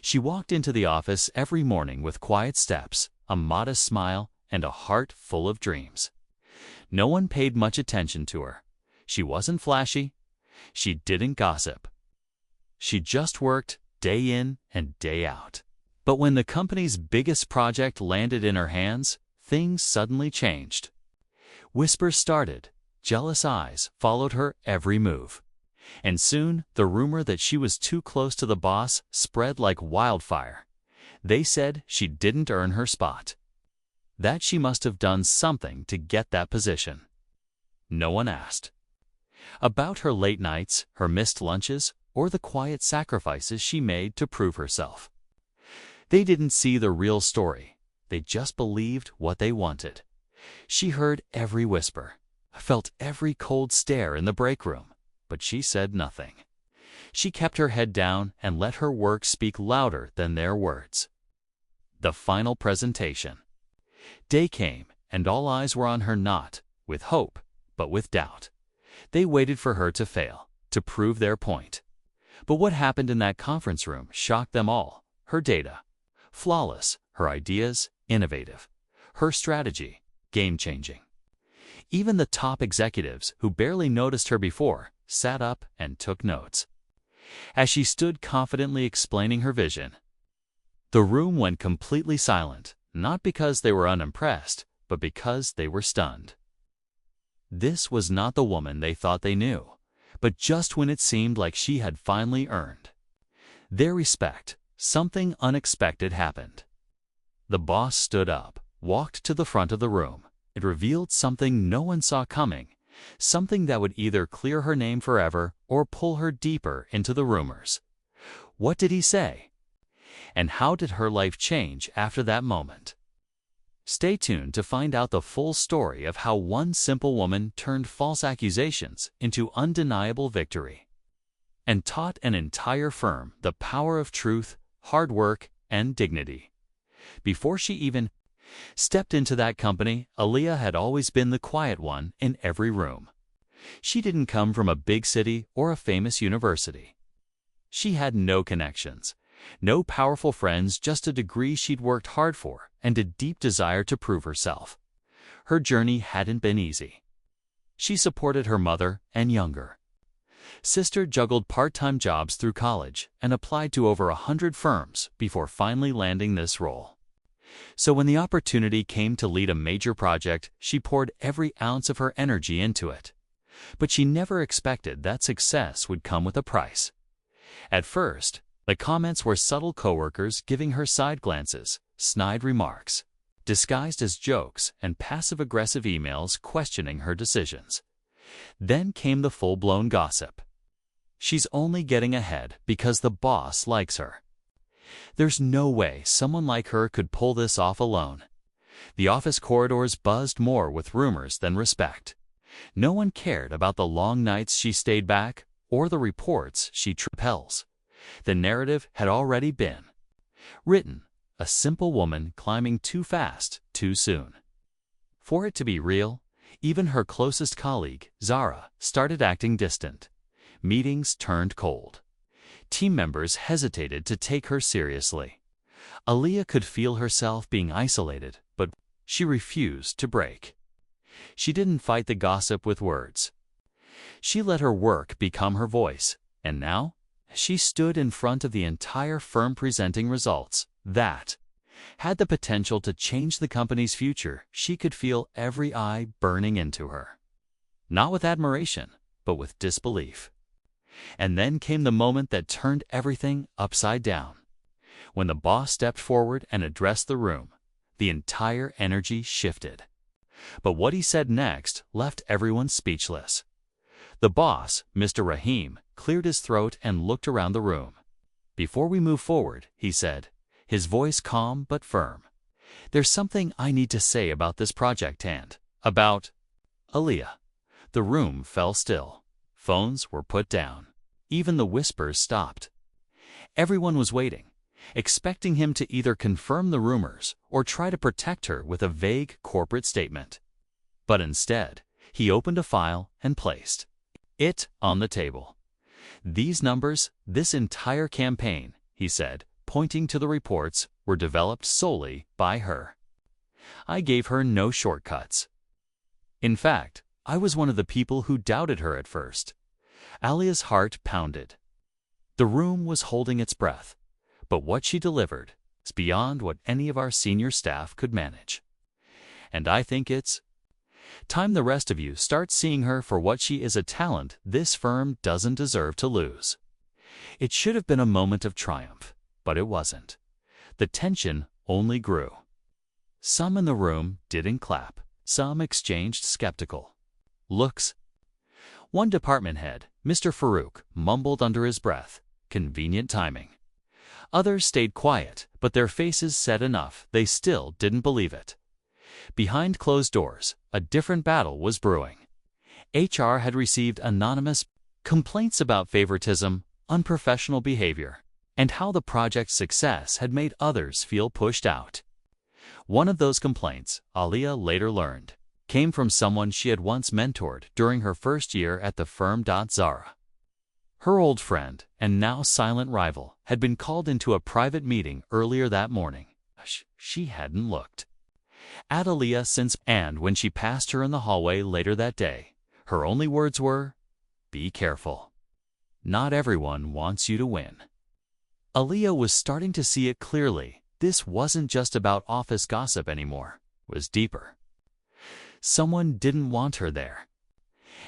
She walked into the office every morning with quiet steps, a modest smile, and a heart full of dreams. No one paid much attention to her. She wasn't flashy. She didn't gossip. She just worked day in and day out. But when the company's biggest project landed in her hands, things suddenly changed. Whispers started. Jealous eyes followed her every move. And soon, the rumor that she was too close to the boss spread like wildfire. They said she didn't earn her spot, that she must have done something to get that position. No one asked about her late nights, her missed lunches, or the quiet sacrifices she made to prove herself. They didn't see the real story. They just believed what they wanted. She heard every whisper, felt every cold stare in the break room, but she said nothing. She kept her head down and let her work speak louder than their words. The final presentation. Day came, and all eyes were on her, not with hope, but with doubt. They waited for her to fail, to prove their point. But what happened in that conference room shocked them all. Her data, flawless. Her ideas, innovative. Her strategy, game-changing. Even the top executives, who barely noticed her before, sat up and took notes. As she stood confidently explaining her vision, the room went completely silent, not because they were unimpressed, but because they were stunned. This was not the woman they thought they knew, but just when it seemed like she had finally earned their respect, something unexpected happened. The boss stood up, walked to the front of the room. It revealed something no one saw coming, something that would either clear her name forever or pull her deeper into the rumors. What did he say? And how did her life change after that moment? Stay tuned to find out the full story of how one simple woman turned false accusations into undeniable victory and taught an entire firm the power of truth, hard work, and dignity. Before she even stepped into that company, Aaliyah had always been the quiet one in every room. She didn't come from a big city or a famous university. She had no connections, no powerful friends, just a degree she'd worked hard for and a deep desire to prove herself. Her journey hadn't been easy. She supported her mother and younger sister, juggled part-time jobs through college, and applied to over 100 firms before finally landing this role. So when the opportunity came to lead a major project, she poured every ounce of her energy into it. But she never expected that success would come with a price. At first, the comments were subtle coworkers giving her side glances, snide remarks, disguised as jokes, and passive-aggressive emails questioning her decisions. Then came the full-blown gossip. She's only getting ahead because the boss likes her. There's no way someone like her could pull this off alone. The office corridors buzzed more with rumors than respect. No one cared about the long nights she stayed back or the reports she repels. The narrative had already been written, a simple woman climbing too fast, too soon. For it to be real, even her closest colleague, Zara, started acting distant. Meetings turned cold. Team members hesitated to take her seriously. Aaliyah could feel herself being isolated, but she refused to break. She didn't fight the gossip with words. She let her work become her voice, and now she stood in front of the entire firm presenting results that had the potential to change the company's future. She could feel every eye burning into her. Not with admiration, but with disbelief. And then came the moment that turned everything upside down. When the boss stepped forward and addressed the room, the entire energy shifted. But what he said next left everyone speechless. The boss, Mr. Rahim, cleared his throat and looked around the room. "Before we move forward," he said, his voice calm but firm, "there's something I need to say about this project and about Aaliyah." The room fell still. Phones were put down. Even the whispers stopped. Everyone was waiting, expecting him to either confirm the rumors or try to protect her with a vague corporate statement. But instead, he opened a file and placed it on the table. "These numbers, this entire campaign," he said, pointing to the reports, were developed solely by her. I gave her no shortcuts. In fact, I was one of the people who doubted her at first. Alia's heart pounded. The room was holding its breath, but what she delivered is beyond what any of our senior staff could manage. And I think it's time the rest of you start seeing her for what she is, a talent this firm doesn't deserve to lose. It should have been a moment of triumph, but it wasn't. The tension only grew. Some in the room didn't clap. Some exchanged skeptical looks. One department head, Mr. Farouk, mumbled under his breath, "Convenient timing." Others stayed quiet, but their faces said enough. They still didn't believe it. Behind closed doors, a different battle was brewing. HR had received anonymous complaints about favoritism, unprofessional behavior, and how the project's success had made others feel pushed out. One of those complaints, Alia later learned, came from someone she had once mentored during her first year at the firm. Zara. Her old friend, and now silent rival, had been called into a private meeting earlier that morning. She hadn't looked at Alia since, and when she passed her in the hallway later that day, her only words were, "Be careful. Not everyone wants you to win." Alia was starting to see it clearly. This wasn't just about office gossip anymore. It was deeper. Someone didn't want her there,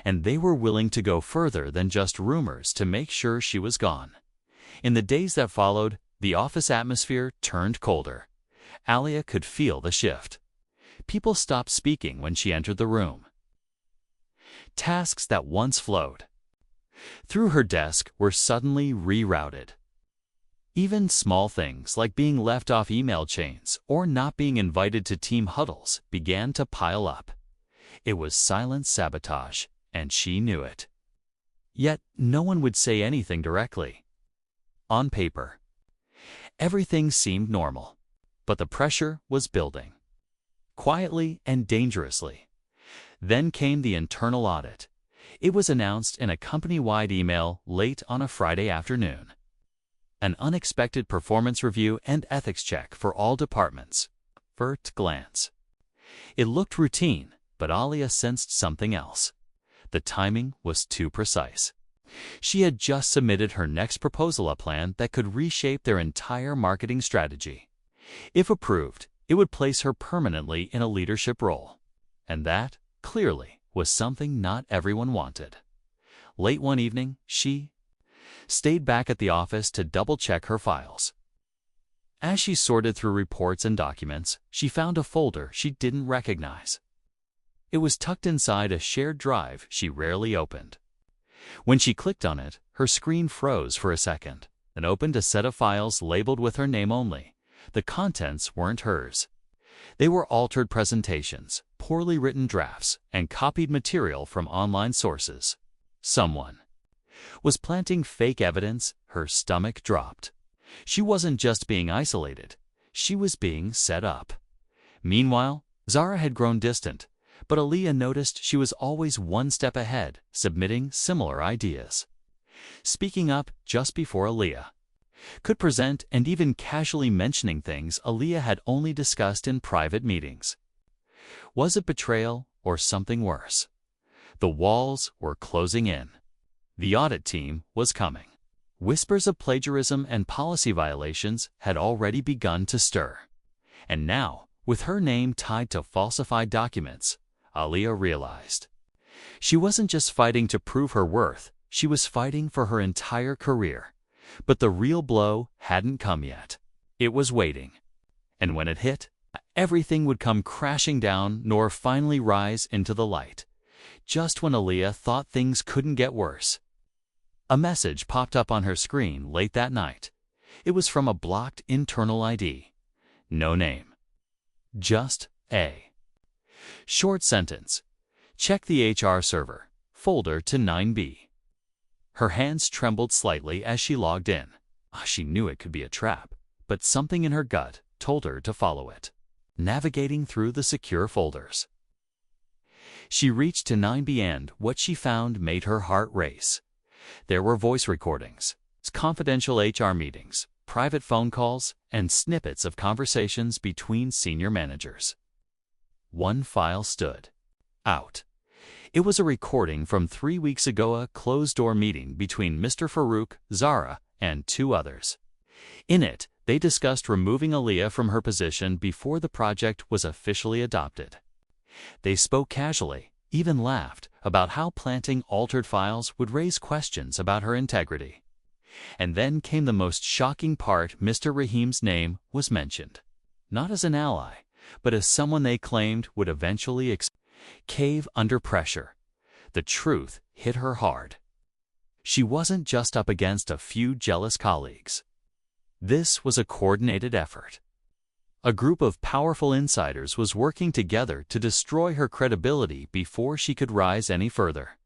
and they were willing to go further than just rumors to make sure she was gone. In the days that followed, the office atmosphere turned colder. Alia could feel the shift. People stopped speaking when she entered the room. Tasks that once flowed through her desk were suddenly rerouted. Even small things like being left off email chains or not being invited to team huddles began to pile up. It was silent sabotage, and she knew it. Yet no one would say anything directly. On paper, everything seemed normal, but the pressure was building, quietly and dangerously. Then came the internal audit. It was announced in a company-wide email late on a Friday afternoon. An unexpected performance review and ethics check for all departments. First glance, it looked routine, but Alia sensed something else. The timing was too precise. She had just submitted her next proposal, a plan that could reshape their entire marketing strategy. If approved, it would place her permanently in a leadership role. And that, clearly, was something not everyone wanted. Late one evening, she stayed back at the office to double-check her files. As she sorted through reports and documents, she found a folder she didn't recognize. It was tucked inside a shared drive she rarely opened. When she clicked on it, her screen froze for a second, then opened a set of files labeled with her name only. The contents weren't hers. They were altered presentations, poorly written drafts, and copied material from online sources. Someone was planting fake evidence. Her stomach dropped. She wasn't just being isolated, she was being set up. Meanwhile, Zara had grown distant, but Alia noticed she was always one step ahead, submitting similar ideas. Speaking up just before Alia could present, and even casually mentioning things Alia had only discussed in private meetings. Was it betrayal or something worse? The walls were closing in. The audit team was coming. Whispers of plagiarism and policy violations had already begun to stir. And now, with her name tied to falsified documents, Alia realized she wasn't just fighting to prove her worth, she was fighting for her entire career. But the real blow hadn't come yet. It was waiting. And when it hit, everything would come crashing down nor finally rise into the light. Just when Alia thought things couldn't get worse, a message popped up on her screen late that night. It was from a blocked internal ID. No name. Just a short sentence. Check the HR server. Folder to 9B. Her hands trembled slightly as she logged in. She knew it could be a trap, but something in her gut told her to follow it. Navigating through the secure folders, she reached to 9B, and what she found made her heart race. There were voice recordings, confidential HR meetings, private phone calls and snippets of conversations between senior managers. One file stood out. It was a recording from 3 weeks ago, a closed-door meeting between Mr. Farouk, Zara, and 2 others. In it, they discussed removing Aaliyah from her position before the project was officially adopted. They spoke casually, even laughed, about how planting altered files would raise questions about her integrity. And then came the most shocking part. Mr. Rahim's name was mentioned, not as an ally, but as someone they claimed would eventually cave under pressure. The truth hit her hard. She wasn't just up against a few jealous colleagues. This was a coordinated effort. A group of powerful insiders was working together to destroy her credibility before she could rise any further.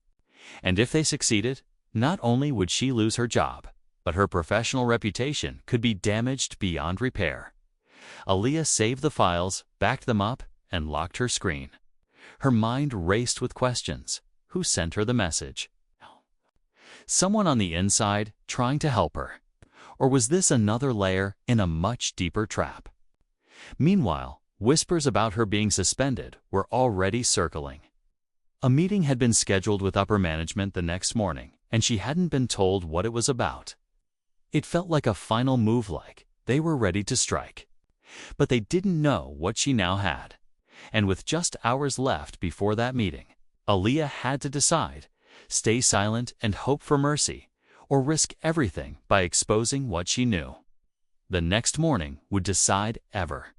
And if they succeeded, not only would she lose her job, but her professional reputation could be damaged beyond repair. Aaliyah saved the files, backed them up, and locked her screen. Her mind raced with questions. Who sent her the message? Someone on the inside trying to help her? Or was this another layer in a much deeper trap? Meanwhile, whispers about her being suspended were already circling. A meeting had been scheduled with upper management the next morning, and she hadn't been told what it was about. It felt like a final move, like they were ready to strike. But they didn't know what she now had. And with just hours left before that meeting, Aaliyah had to decide: stay silent and hope for mercy, or risk everything by exposing what she knew. The next morning would decide ever.